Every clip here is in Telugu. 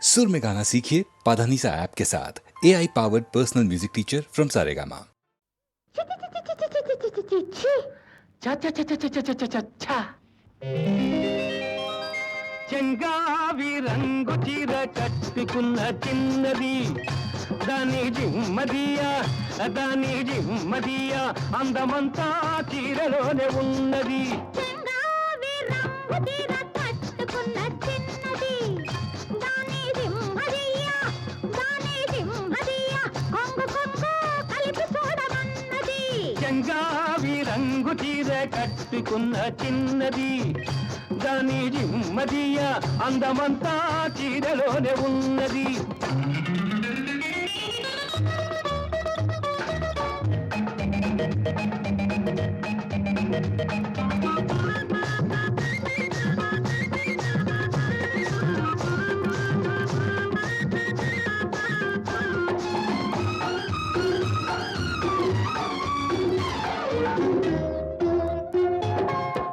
सुर में गाना सीखिए पाधानीसा ऐप के साथ AI powered personal music teacher from Saregama. చెంగావి రంగు చీర కట్టుకున్న చిన్నది దాని జిమ్మదియా అందమంతా చీరలోనే ఉన్నది. చెంగావి రంగు చీర కట్టుకున్న చిన్నది దాని జిమ్మదియా కొంగు కలిపి చూడమన్నది. చెంగావి రంగు చీర కట్టుకున్న చిన్నది దాని జిమ్మదియా అందమంతా చీరలోనే ఉన్నది.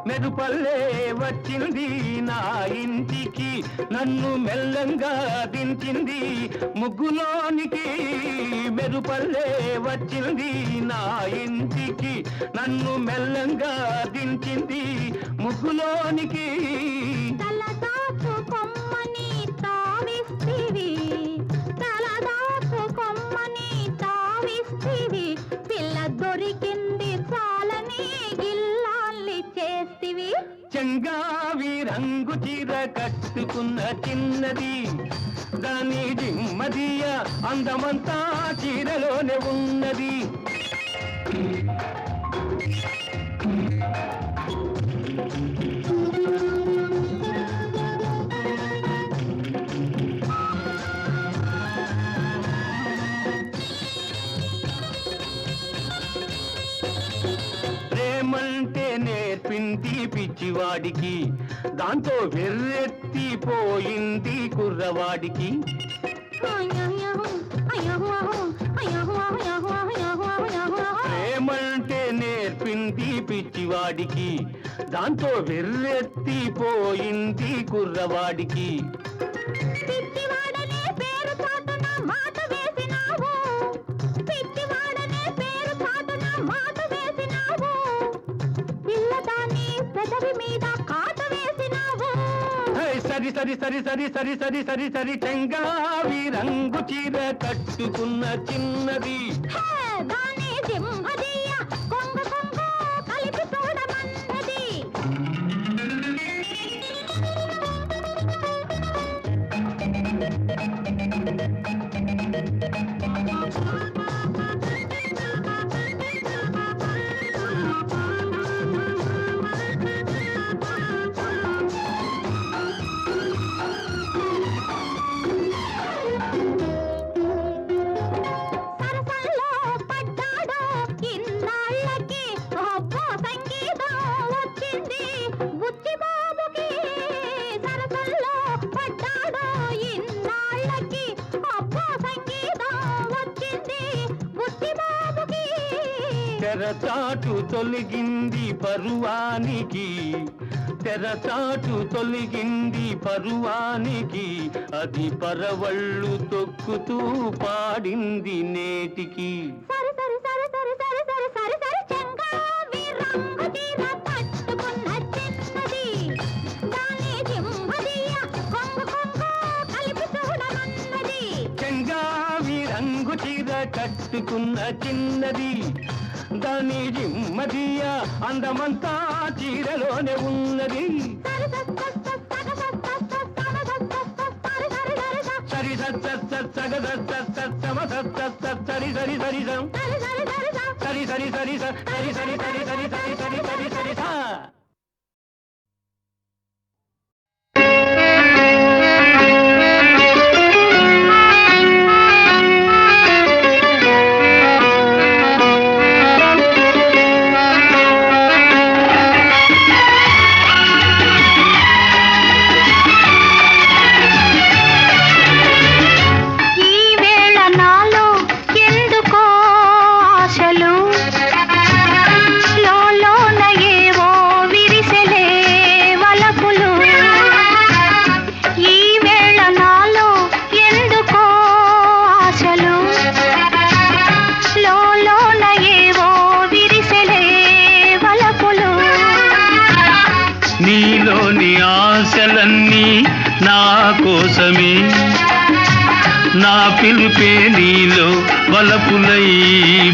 మెరుపల్లే వచ్చింది నా ఇంటికి, నన్ను మెల్లంగా దించింది ముగ్గులోనికి. మెరుపల్లే వచ్చింది నా ఇంటికి, నన్ను మెల్లంగా దించింది ముగ్గులోనికి. తలదాపు కొమ్మని తావిస్తివి, తలదాపు కొమ్మని తావిస్తివి, పిల్ల దొరికింది చాలని గిల్లాల్ని చేస్తివి. చెంగావి రంగు చీర కట్టుకున్న చిన్నది దాని జిమ్మదియా అందమంతా చీరలోనే ఉన్నది. ప్రేమంటే నేర్పింది పిచ్చివాడికి, దాంతో వెర్రెత్తిపోయింది కుర్రవాడికి. ప్రేమంటే నేర్పింది పిచ్చివాడికి, దాంతో వెర్రెత్తిపోయింది కుర్రవాడికి. పిచ్చివాడనే పేరు చాటున మాట వేసినావు, పిచ్చివాడనే పేరు చాటున మాట వేసినావు, పిల్లదాన్ని పెదవి మీద కాట వేసినావు. సరి సరి సరి సరి సరి సరి సరి సరి చెంగావి రంగు చీర కట్టుకున్న చిన్నది దాని జిమ్మదియా కొంగు కలిపి చూడమన్నది. సరసల్లో పడ్డాడో ఇన్నాళ్ళకి అబ్బో సంగీతం వచ్చింది బుచ్చిబాబుకి. సరసల్లో పడ్డాడో ఇన్నాళ్ళకి అబ్బో సంగీతం వచ్చింది బుచ్చిబాబుకి. తెరచాటు తొలగింది పరువానికి, తెరచాటు తొలగింది పరువానికి, అది పరవళ్ళు తొక్కుతూ పాడింది నేటికి. సరి సరి సరి సరి సరి సరి సరి సరి చెంగావి రంగు చీర కట్టుకున్న చిన్నది దాని జిమ్మదియా కొంగు కలిపి చూడమన్నది. చెంగావి రంగు చీర కట్టుకున్న చిన్నది దాని జిమ్మదియా అందమంతా చీరలోనే ఉన్నది. సరి సరి సరి సరి సరి సరి సరి సరి సరి సరి. లోన ఏవో కోసమే నా పిలుపే నీలో వలపులై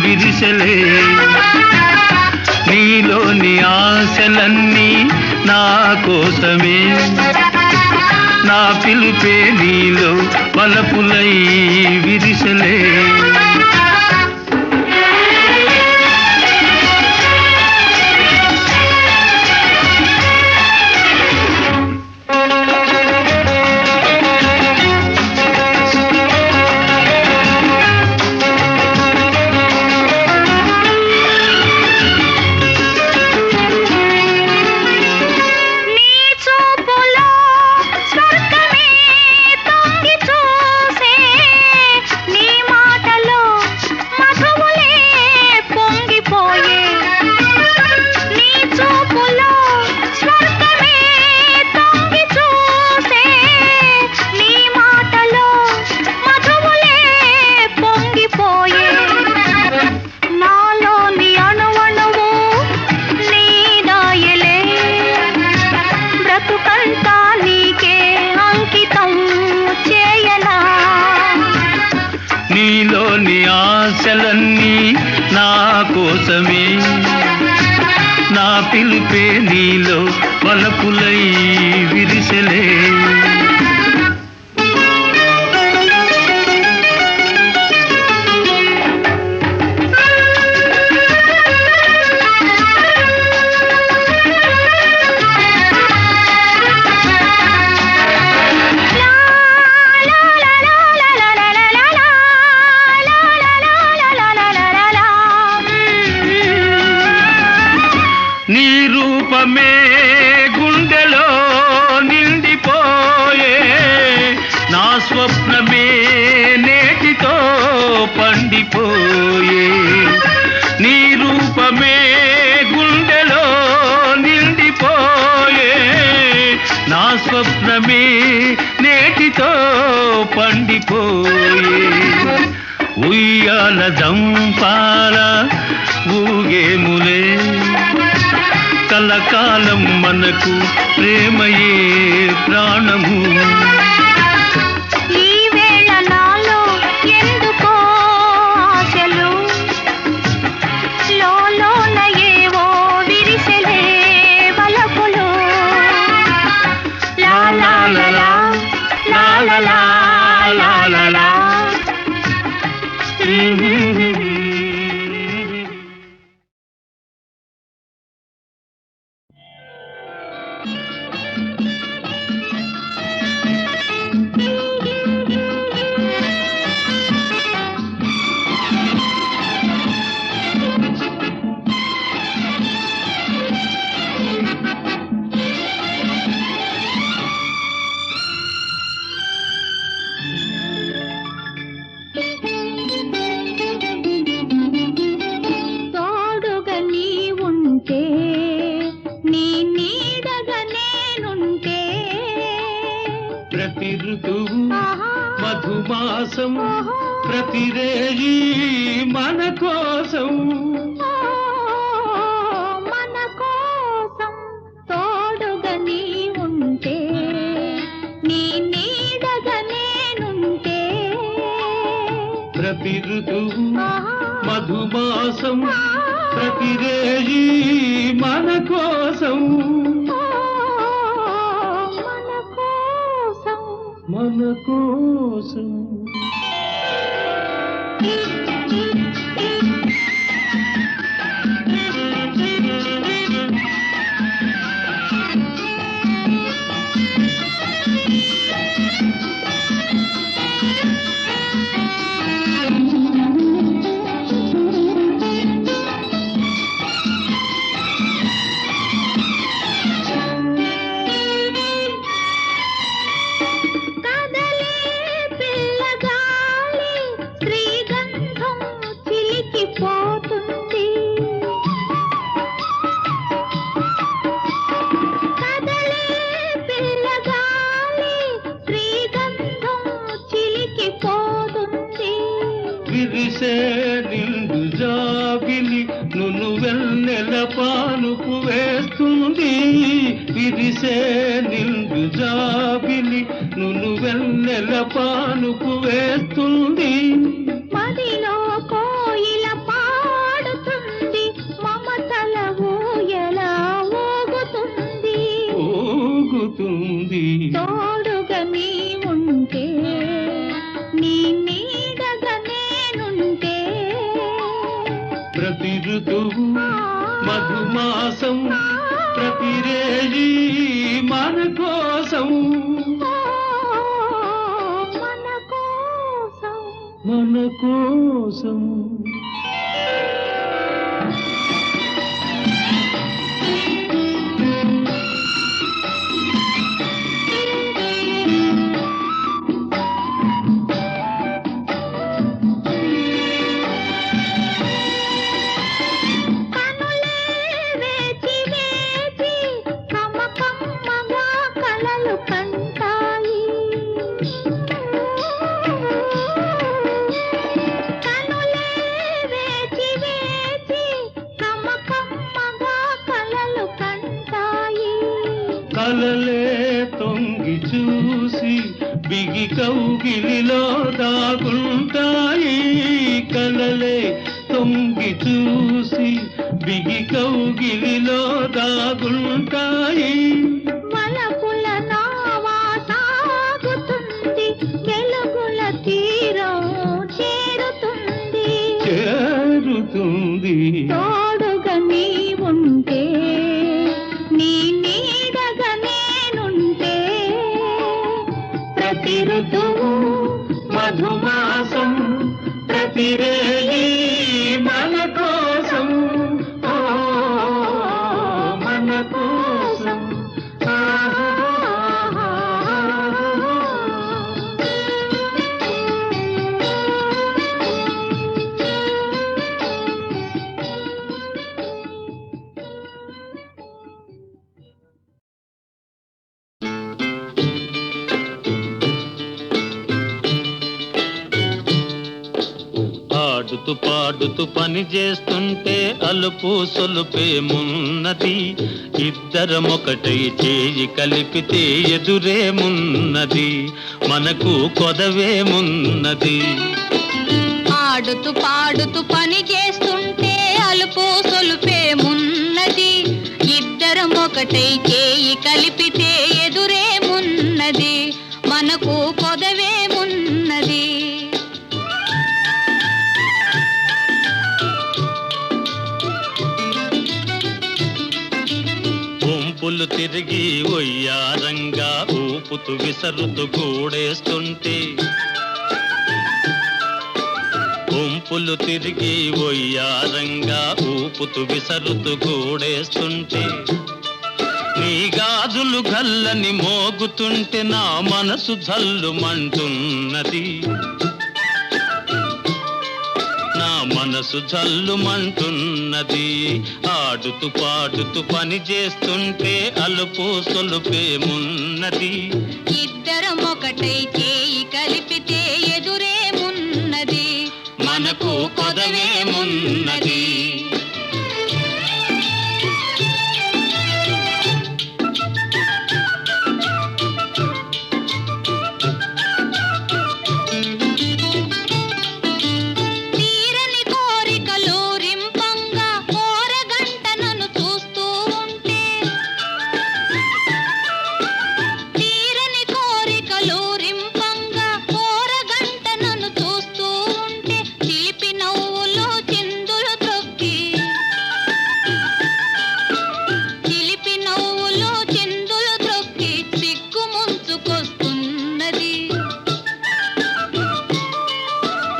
విరిసెలే నీలోని ఆశలన్నీ నా కోసమే నా పిలుపే నీలో వలపులై విరిసెలే నీలోని ఆశలన్నీ నా కోసమే నా పిలుపే నీలో వలపులై విరిసెలే నీ రూపమే గుండెలో నిండిపోయే నా స్వప్నమే నేటితో పండిపోయే నీ రూపమే గుండెలో నిండిపోయే నా స్వప్నమే నేటితో పండిపోయే ఉయ్యాల జంపాల ఊగేములే కలకాలం మనకు ప్రేమయే ప్రాణము ఈ వేళ నాలో ఎందుకో ఆశలు లోలోన ఏవో విరిసెలే వలపులు లా లా లా లా లా లా లా లా లా ప్రతి ఋతువు మధుమాసం ప్రతిరేయి మన కోసం తోడుగా నీ ఉంటే నీ నీడగా నేనుంటే ప్రతి ఋతువు మధుమాసం ప్రతిరేయి మన కోసం మన కోసం విరిసే నిండు జాబిలి నును వెన్నెల పానుపు వేస్తుంది విరిసే నిండు జాబిలి నును వెన్నెల పానుపు వేస్తుంది మదిలో కోయిల పాడుతుంది మమతల ఊయల ఊగుతుంది ఊగుతుంది తోడుగా నీ ఉంటే నీ నీడగా నేనుంటే ప్రతి ఋతువు మధుమాసం ప్రతిరేజీ మన కోసం మన కోసం మన కోసం కనులే వేచి వేచి కమ్మకమ్మగా కలలు కంటాయి కనులే వేచి వేచి కమ్మకమ్మగా కలలు కంటాయి కలలే తొంగి చూసి బిగి కౌగిలిలో దాగుంటాయి కలలే తొంగి చూసి బిగి కౌగిలిలో దాగుంటాయి వలపుల నావా సాగుతుంది వెలుగుల తీరం చేరుతుంది చేరుతుంది తోడుగా నీ ఉంటే నీ నీడగా నేనుంటే ప్రతి ఋతువు మధుమాసం ప్రతిరేజీ మన కోసం ఓ మన కోసం ఆడుతూ పాడుతూ పని చేస్తుంటే అలుపు సొలుపేమున్నది ఇద్దరమొకటై చేయి కలిపితే ఎదురేమున్నది మనకు కొదవేమున్నది ఆడుతూ పాడుతూ పని చేస్తుంటే అలుపు సొలుపేమున్నది ఇద్దరం ఒకటై చేయి కలిపితే ఎదురేమున్నది మనకు కొదవేమున్నది గుంపులు తిరిగి ఒయ్యారంగా ఊపుతూ విసరుతూ కూడేస్తుంటే గుంపులు తిరిగి ఒయ్యారంగా ఊపుతూ విసరుతూ కూడేస్తుంటే నీ గాజులు గల్లని మోగుతుంటే నా మనసు జల్లుమంటున్నది నా మనసు జల్లుమంటున్నది ఆడుతూ పాడుతూ పని చేస్తుంటే అలుపు సొలుపేమున్నది ఇద్దరం ఒకటై చేయి కలిపితే ఎదురేమున్నది మనకు కొదవేమున్నది తీరని కోరికలు రింపంగా కోరగంట నన్ను చూస్తూ ఉంటే తీరని కోరికలు రింపంగా కోరగంట నన్ను చూస్తూ ఉంటే చిలిపి నవ్వులు చిందులు త్రొక్కి చిలిపి నవ్వులు చిందులు త్రొక్కి సిగ్గు ముంచుకొస్తున్నది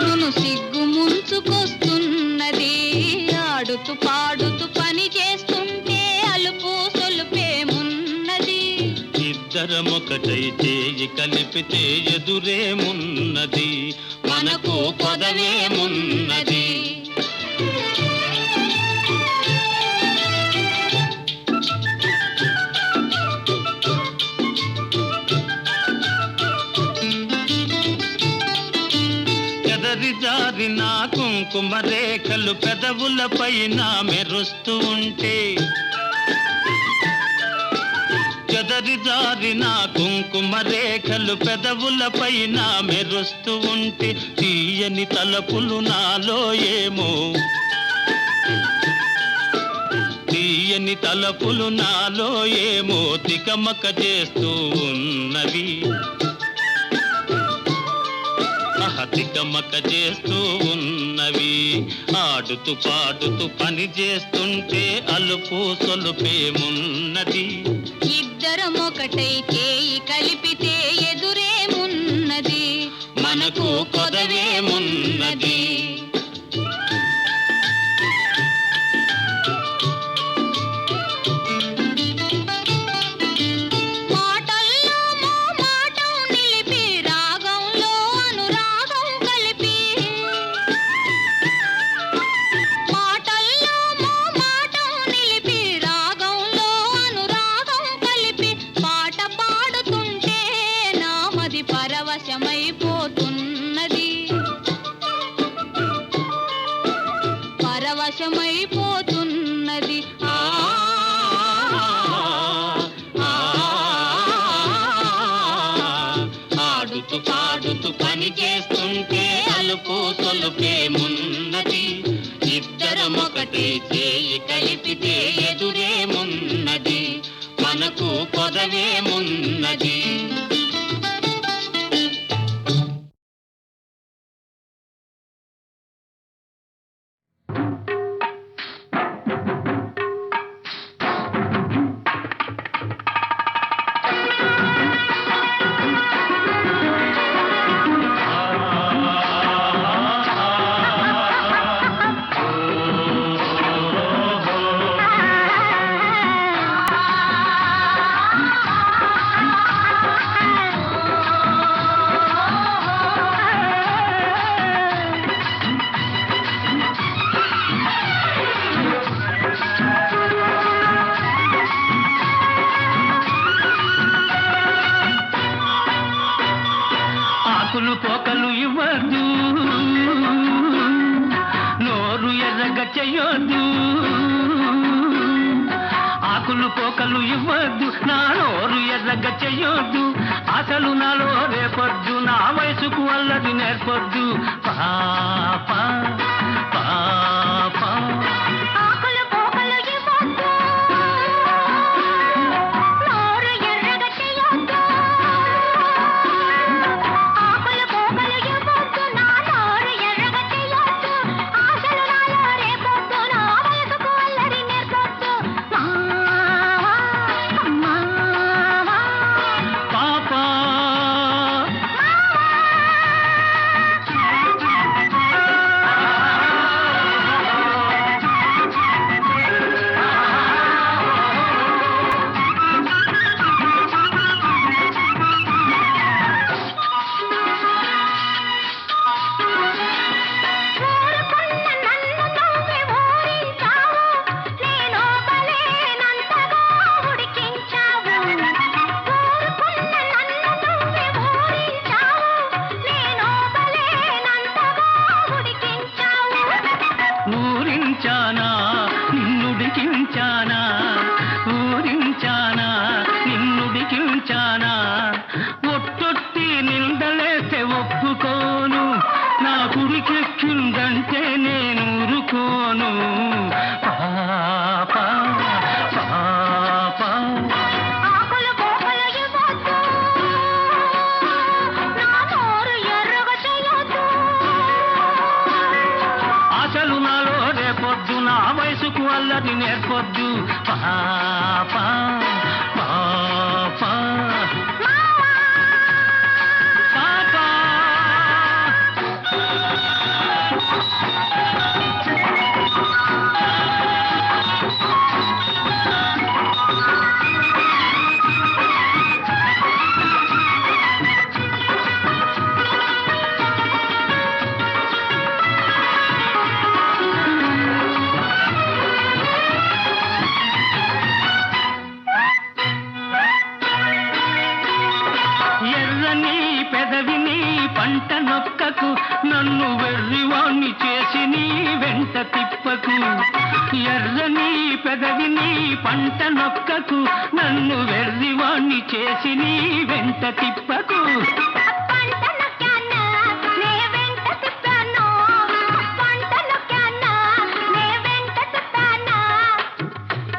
నన్ను సిగ్గు ముంచుకొస్తున్నది ఆడుతూ పాడుతూ పని చేస్తుంటే అలుపు సొలుపేమున్నది ఇద్దరమొకటై చేయి కలిపితే ఎదురేమున్నది మనకు కొదవేమున్నది ఎదరి జారిన కుంకుమ రేఖలు పెదవులపైన మెరుస్తూ ఉంటే చెదరి జారిన కుంకుమ రేఖలు పెదవులపైన మెరుస్తూ ఉంటే తీయని తలపులు నాలో ఏమో తీయని తలపులు నాలో ఏమో తికమక చేస్తూ ఉన్నవి తికమక చేస్తూ ఉన్నవి ఆడుతూ పాడుతూ పని చేస్తుంటే అలుపు సొలుపేమున్నది ఇద్దరం ఒకటై చేయి కలిపితే ఎదురేమున్నది మనకు కొదవేమున్నది పరవశమైపోతున్నది ఆడుతూ పాడుతూ పని చేస్తుంటే అలుపు సొలుపేమున్నది ఇద్దరం ఒకటే చేయి కలిపితే ఎదురేమున్నది మనకు కొదవేమున్నది పోకలు ఇవ్వద్దు నోరు ఎర్రగ చెయ్యొద్దు ఆకులు పోకలు ఇవ్వద్దు నా నోరు ఎర్రగ చెయ్యొద్దు అసలు నాలో రేపొద్దు నా వయసుకు అల్లది నేర్పొద్దు పాప పాప ఒట్టొట్టి నిందలేస్తే ఒప్పుకోను నా గుడికెక్కిందంటే నేను ఊరుకోను పాప పాప అసలు నాలో రేపొద్దు నా వయసుకు అల్లది నేర్పొద్దు పాప పాప నొక్కకు నన్ను వెర్రివాణ్ణి చేసి నీ వెంట తిప్పకు ఎర్రని పెదవిని పంట నొక్కకు నన్ను వెర్రివాణ్ణి చేసి నీ వెంట తిప్పకు పంట నొక్కానా నే వెంట తిప్పాను పంట నొక్కానా నే వెంట తిప్పానా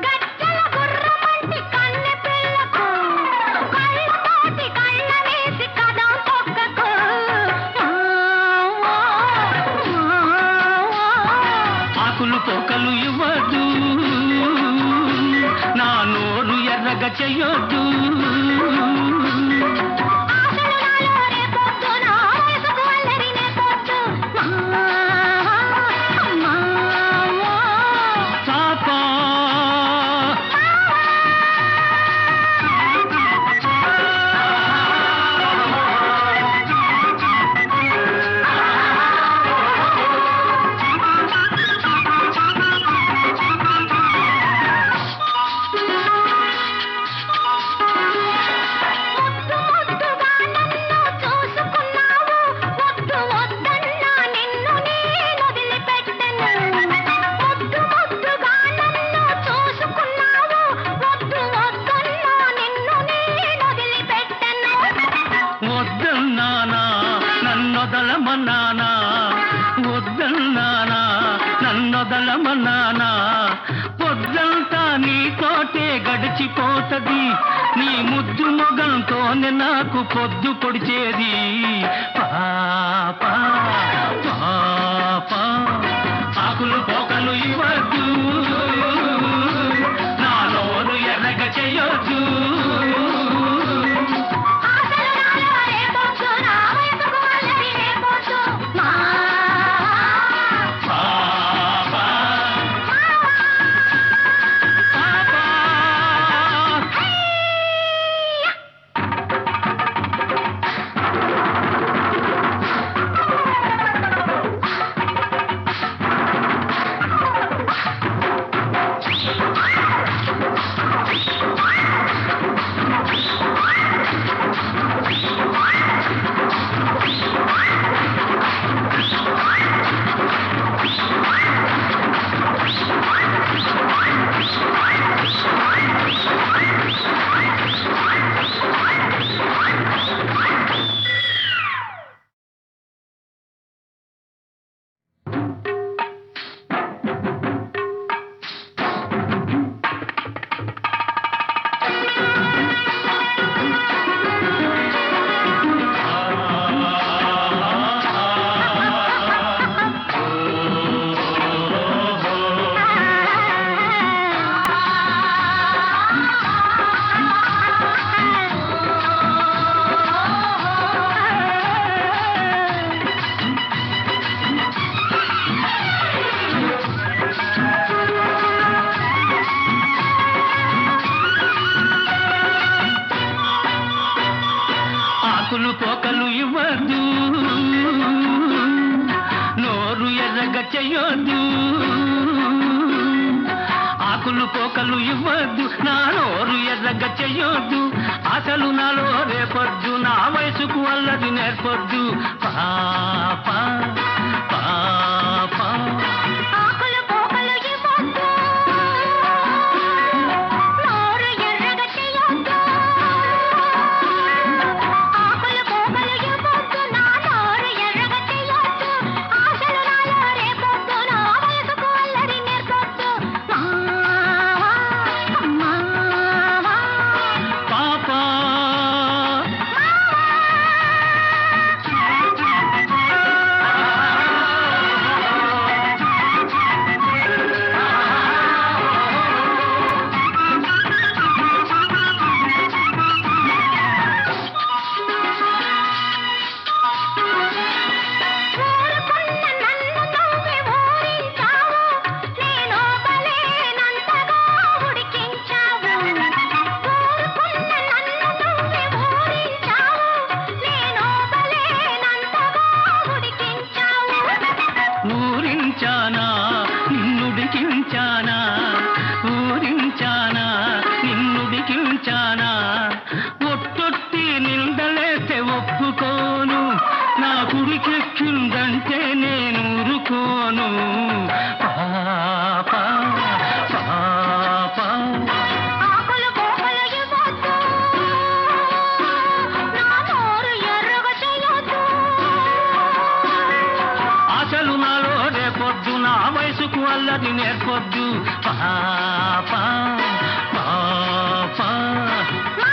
గజ్జల గుర్రమంటి కన్నె పిల్లకు కళ్ళతోటి కళ్ళ వేసి కదం తొక్కకు ఆకులు పోకలు ఇవ్వదు నా నోరు ఎర్రగ చెయ్యొద్దు ఆశలు నాలో రేపొద్దు నా వయసుకు అల్లరి నేపొద్దు పాపా ముద్దుగా నన్ను చూసుకున్నావు వద్దు వద్దన్నా నిన్ను నేను వదిలిపెట్టను ముద్దుగా నన్ను చూసుకున్నావు వద్దు వద్దన్నా నిన్ను నేను వదిలిపెట్టను వద్దన్నానా నన్నొదలమన్నానా వద్దన్నానా నన్నొదలమన్నానా పొద్దంతా నీతోటే గడిచిపోతది నీ ముద్దు మొగంతోనే నాకు పొద్దు పొడిచేది పాపా పాపా ఆకులు పోకలు ఇవ్వద్దు నా నోరు ఎర్రగ చెయ్యొద్దు ఆశలు నాలో రేపొద్దు నా వయసుకు అల్లరి నేపొద్దు పాపా పాపా ఆకులు పోకలు ఇవ్వద్దు నోరు ఎర్రగ చెయ్యొద్దు ఆకులు పోకలు ఇవ్వద్దు నా నోరు ఎర్రగ చెయ్యొద్దు అసలు నాలో రేపొద్దు నా వయసుకు అల్లది నేర్పొద్దు పాపా పాపా ఆకులు పోకలు ఇవ్వద్దు నోరు ఎర్రగ చెయ్యొద్దు ఆకులు పోకలు ఇవ్వద్దు నా నోరు ఎర్రగ చెయ్యొద్దు ఆశలు నాలో రేపొద్దు నా వయసుకు అల్లరి నేర్పొద్దు పాపా ఊరుకున్న నన్ను నువ్వే ఊరించావు నేను బలేనంతగా ఉడికించావు ఊరుకున్న నన్ను నువ్వే ఊరించావు నేను బలేనంతగా ఉడికించావు ఊరించానా నిన్నుడికించానా ఊరించానా నిన్నుడికించానా ఒట్టొట్టి నిందలేస్తే ఒప్పుకోను నా కుడి పైకెక్కిందంటే నేను ఊరుకోను పాప పాప ఆకులు పోకలు ఇవ్వద్దు, నా నోరు ఎర్రగా చేయొద్దు. ఆశలు నాలో రేపొద్దు, నా వయసుకు అల్లది నేర్పొద్దు పాప పాప పాప.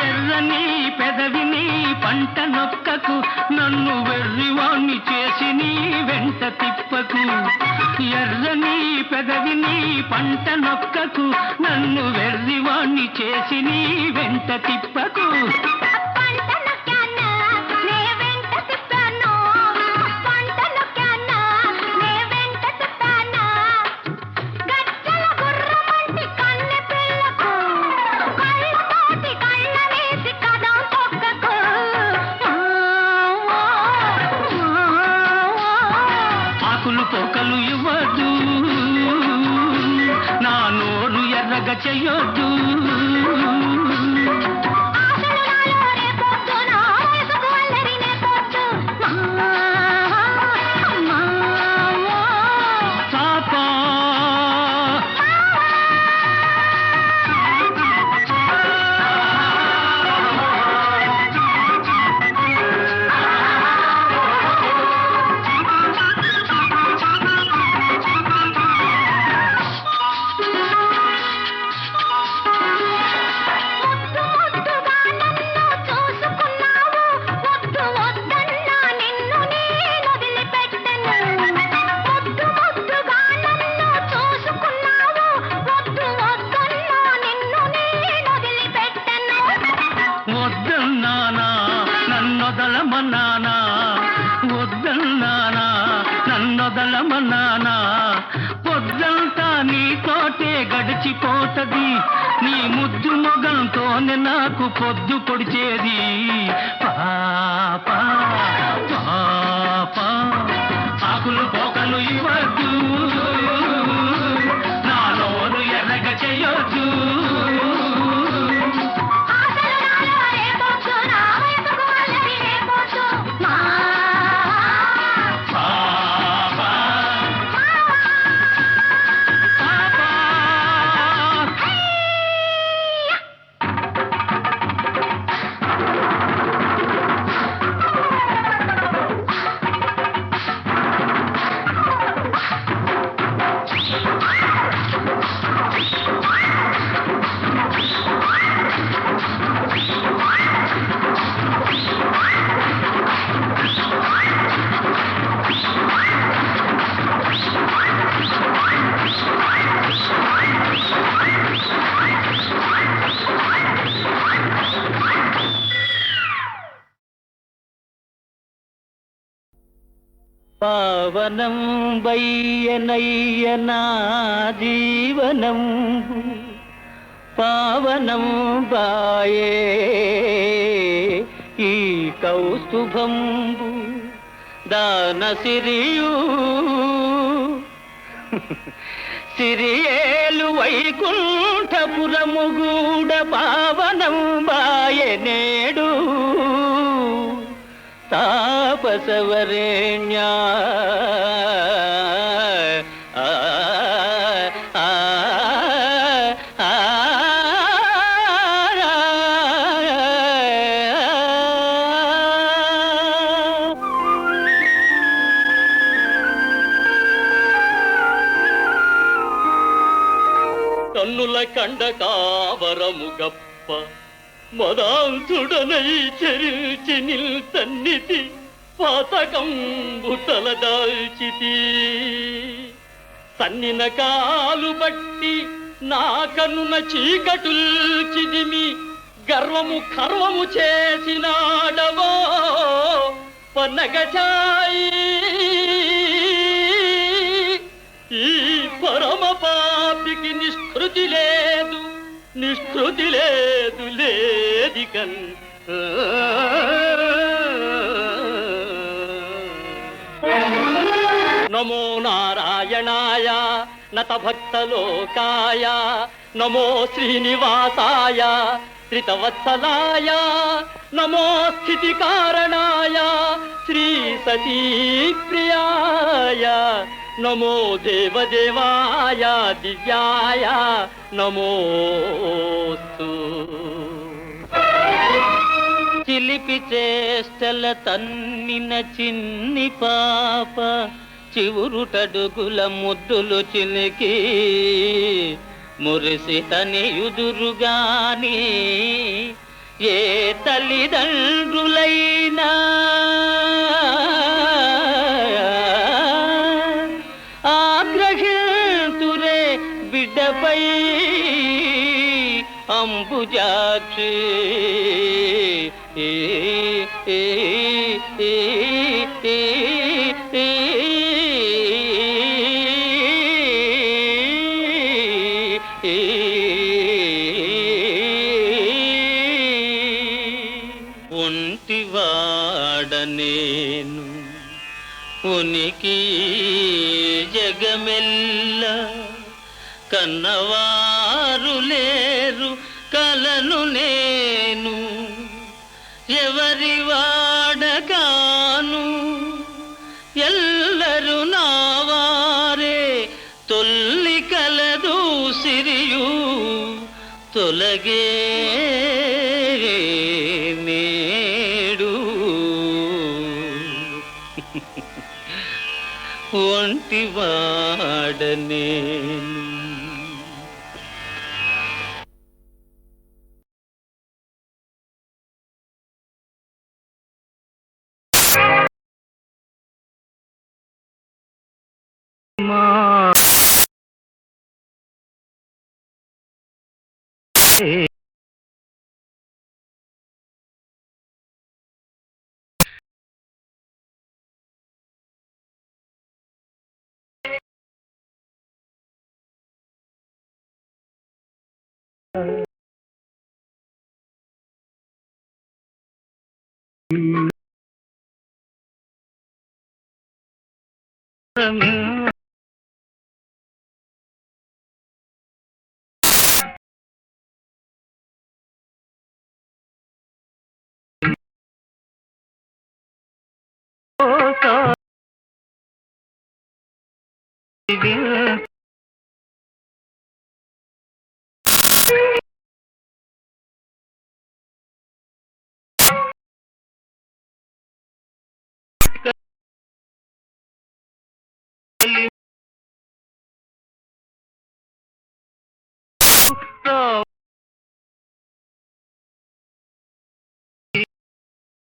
ఎర్రని పెదవిని పంట నొక్కకు, నన్ను వెర్రివాణ్ణి చేసి నీ వెంట తిప్పకు. ఎర్రని పెదవిని పంట నొక్కకు, నన్ను వెర్రివాణ్ణి చేసి నీ వెంట తిప్పకు. పంట నొక్కానా, నే వెంట తిప్పాను. పంట నొక్కానా, నే వెంట తిప్పానా. గజ్జల గుర్రమంటి కన్నె పిల్లకు, కళ్ళతోటి కళ్ళ వేసి కదం తొక్కకు. ఆకులు పోకలు ఇవ్వద్దు, నా నోరు ఎర్రగా చెయ్యొద్దు. ఆశలు నాలో రేపొద్దు, నా వయసుకు అల్లరి నేర్పొద్దు. పాప ముద్దుగా నన్ను చూసుకున్నావు, వద్దు వద్దన్నా నిన్ను నేను వదిలిపెట్టను. ముద్దుగా నన్ను చూసుకున్నావు, వద్దు వద్దన్నా నిన్ను నేను వదిలిపెట్టను. వద్దన్నానా నన్నొదలమన్నానా, వద్దన్నానా నన్నొదలమన్నానా. పొద్దంతా నీతోటే గడిచిపోతది, నీ ముద్దు మొగంతోనే నాకు పొద్దు పొడిచేది పాప పాప. ఆకులు పోకలు ఇవ్వద్దు, నా నోరు ఎర్రగా చెయ్యొద్దు. ఆశలు నాలో రేపొద్దు, నా వయసుకు అల్లరి నేర్పొద్దు. పాప పాప. పావనం వయ్యనయ్యనా జీవనం, పావనం బాయే ఈ కౌస్తుభంబు దాన సిరియు సిరియేలు వైకుంఠపురము గూడ పావనం బాయే నేడు తాపసవరేణ్యా. కన్నుల కండ కావరము గప్ప మదాంతుడనై చెరిచి నిల్తన్నితి పాతకంబు తలదాల్చితి. సన్నిన కాలు బట్టి నా కన్నున చీకటుల్చిదిమి గర్వము కర్వము చేసినాడవో పన్నగచాయి ఈ పరమ పాపికి నిష్కృతి లేదు, నిష్కృతి లేదు లేదికన్. నమో నారాయణాయ నత భక్తలోకాయ, నమో శ్రీనివాసాయ త్రితవత్సలాయ, నమో స్థితి కారణాయ శ్రీ సతీ ప్రియాయ, నమో దేవదేవాయ దివ్యాయ నమోస్తు. చిలిపి చేష్టల తన్నిన చిన్ని పాప, చివురుటడుగుల ముద్దులు చిలికి మురిసి తనియుదురుగాని ఏ తల్లిదండ్రులైనా ఆగ్రహింతురే బిడ్డపై అంబుజాక్షి. ఒంటివాడనేను ఉనికి జగమెల్ల, కన్నవారు లేరు కలను నేను ఎవరి వాడగాను, ఎల్లరు నావారే తొల్లి కలదు సిరియు తొలగే నేడు. ఒంటివాడనేను.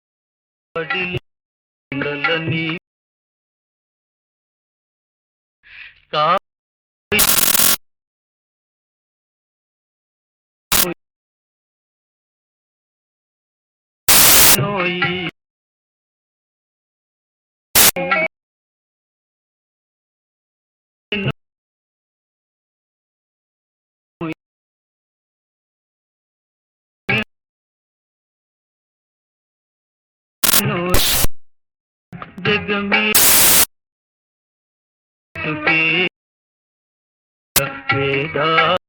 నీ జగమే వేదారమే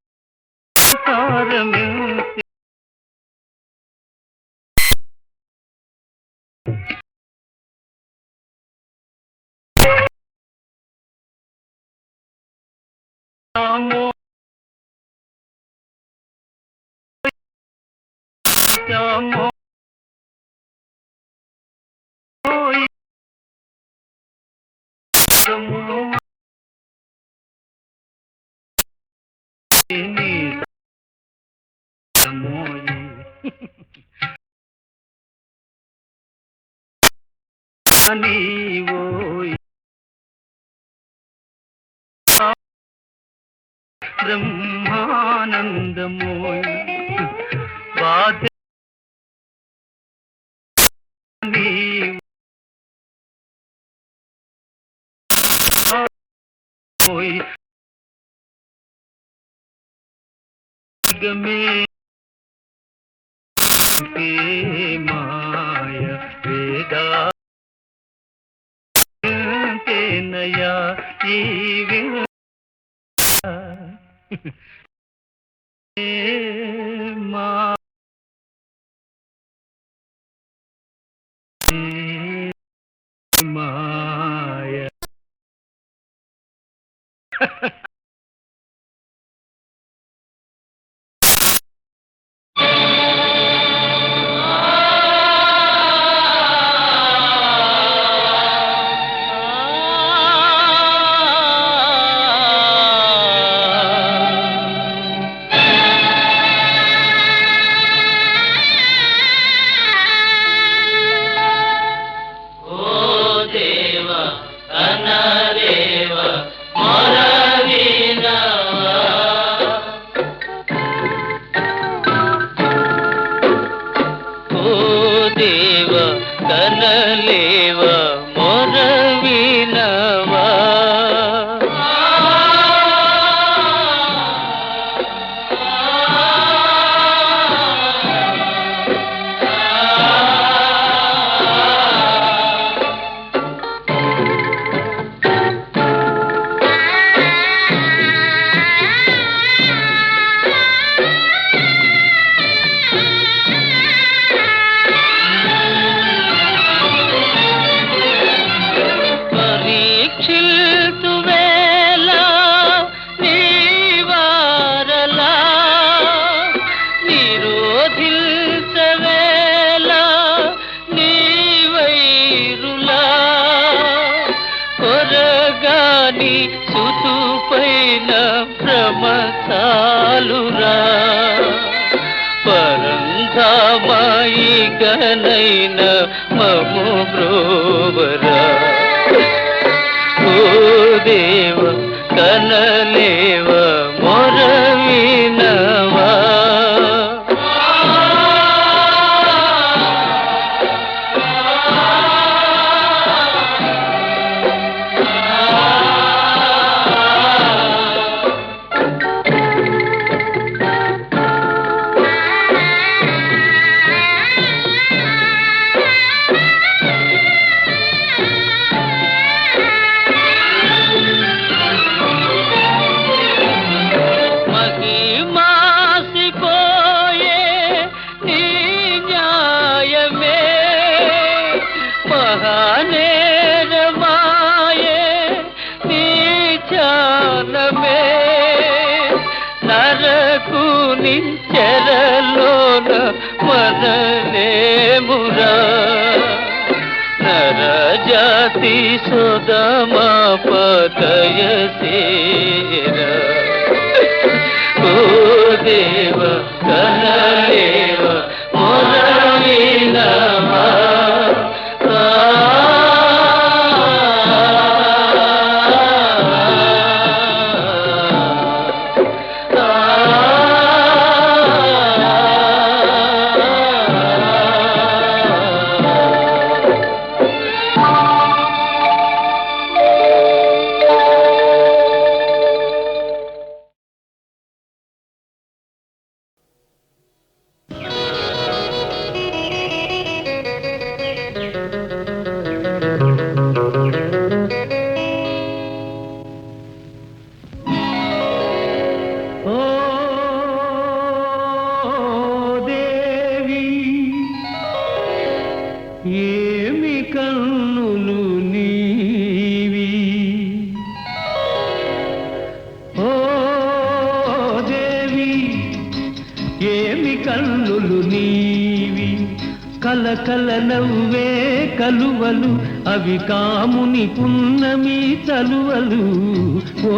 బ్రహ్మానందమోయ్ బాధ పోయి మాయ వేదా నయా ఈ మా మాయ సుతుపైన ప్రమసాలురా పరంధామాయి గనైన మము బ్రోవరా ఓ దేవ కనలేవ మొరవినవా చెరలోన మనలేమురా నరజాతి సుదమా పదయ సేరా ఓ దేవ కనలేవ మొరవినవా ఏమి కన్నులు నీవి ఓ దేవి ఏమి కన్నులు నీవి కలకల నవ్వే కలువలు అవి కాముని పున్నమి తలువలు ఓ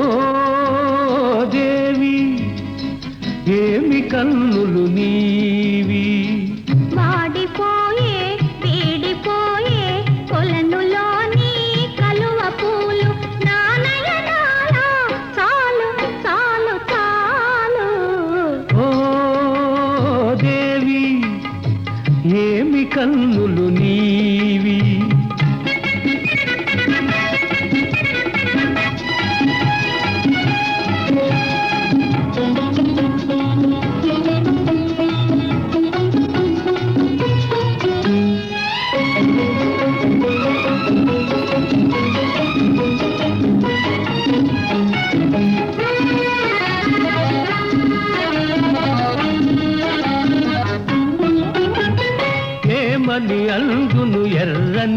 దేవి ఏమి కన్నులు నీవి వాడిపోయే వీడిపోయే కొలనులోని కలువ పూలు నా నయనాలో చాలు చాలు చాలు ఓ దేవి ఏమి కన్నులు నీవి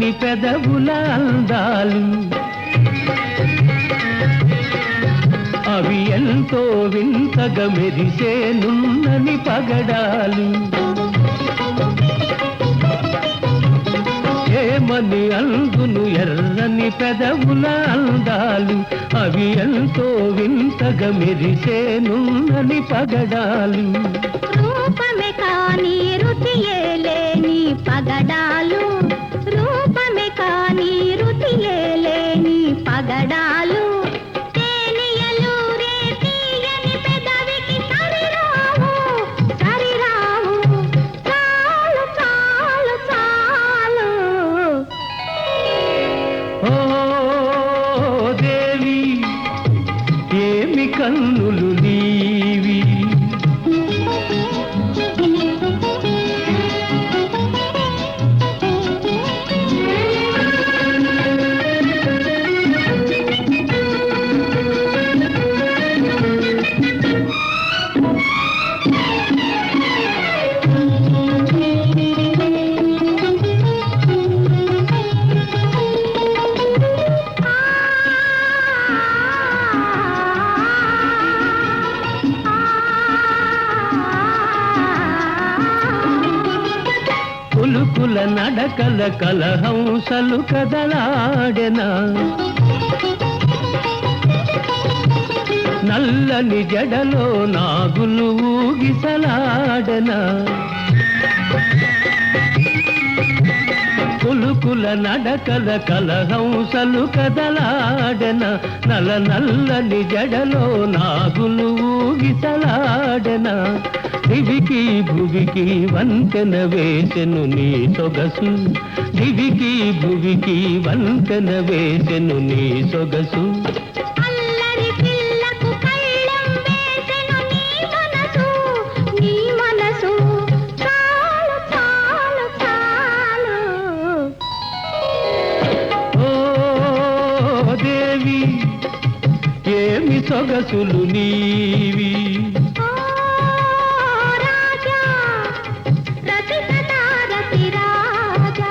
ఎర్రని పెదవుల అందాలు అవి ఎంతో వింతగా మెరిసే నున్నని పగడాలు ఏమని అందును ఎర్రని పెదవుల అందాలు అవి ఎంతో వింతగా మెరిసే నున్నని పగడాలు రూపమే కాని రుచియే లేని పగడాలు రూపమే కాని రుచియే లేని పగడాలు తేనియలు రే తీయని పెదవికి సరిరావు సరిరావు చాలు చాలు చాలు ఓ దేవి ఏమి కన్నులు నీవి పులుకుల నడకల కలహంసలు కదలాడెనా నల్లని జడలో నాగులు ఊగిసలాడెనా పులుకుల నడకల కలహంసలు కదలాడెన నల్లని జడలో నాగులు ఊగిసలాడెన దివికి భువికి వంతెన వేసెను నీ సొగసు దివికి భువికి వంతెన వేసెను నీ సొగసు అల్లరి పిల్లకు కళ్ళెం వేసెను నీ మనసు నీ మనసు చాలు చాలు చాలు ఓ దేవి ఏమి సొగసులు నీవి ఓ రాజా రసికతా రసిరాజా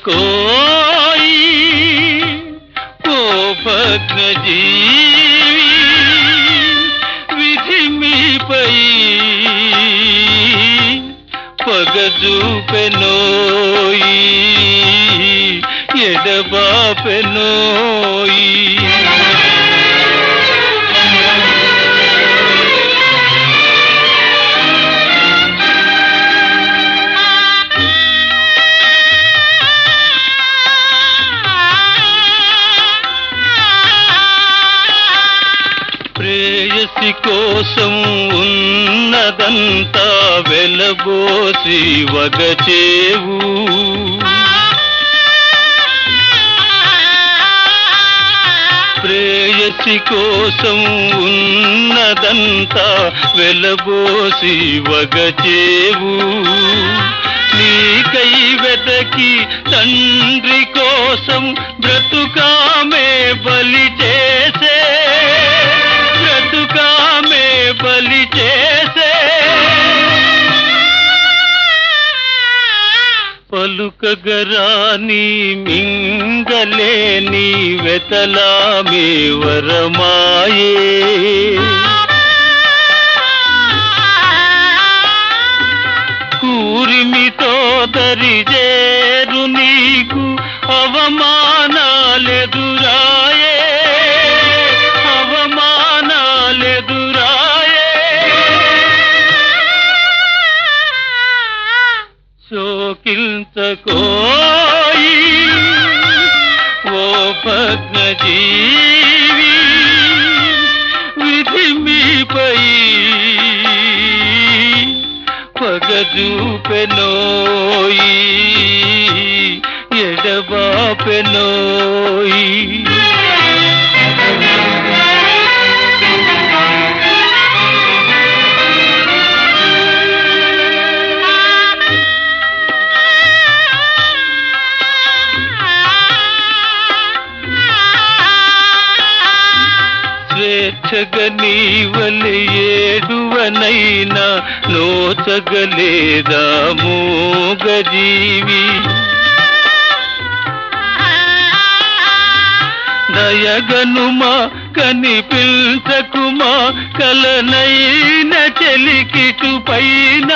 శోకించకోయి ఓ భగ్నజీవి విధి మీపై పగజూపెనోయి ఎడబాపెనోయి ప్రేయసి కోసం ఉన్నదంతా వెలబోసి వగచేవు ప్రేయసి కోసం ఉన్నదంతా వెలబోసి వగచేవు నీకై వెతకి తండ్రి కోసం బ్రతుకామే బలి చేసే బ్రతుకామే బలి చేసే పలుకగరాని మింగలేని వెతలామే వరమాయే కూరిమితో దరిజేరు నీకు అవమానాలెదురాయే అవమానాలెదురాయే శోకించకోయి ఓ భగ్నజీవి విధి మీపై పగజూపెనోయి ఎడబాపెనోయి స్వేచ్ఛగా ఏడువనైనా నోచగలేదా మూగజీవి దయగనుమా కనిపించకుమా కలనైన చెలికిటు పైన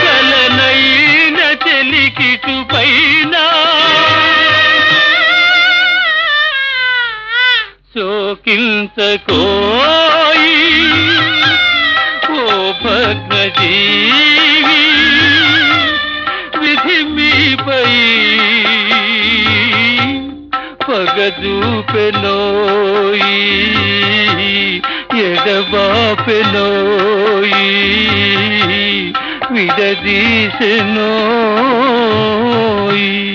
కలనైన చెలికిటు పైన శోకించకోయి ఓ భగ్నజీవి విధి మీపై పగజూపెనోయి ఎడబాపెనోయి విడదీసెనోయి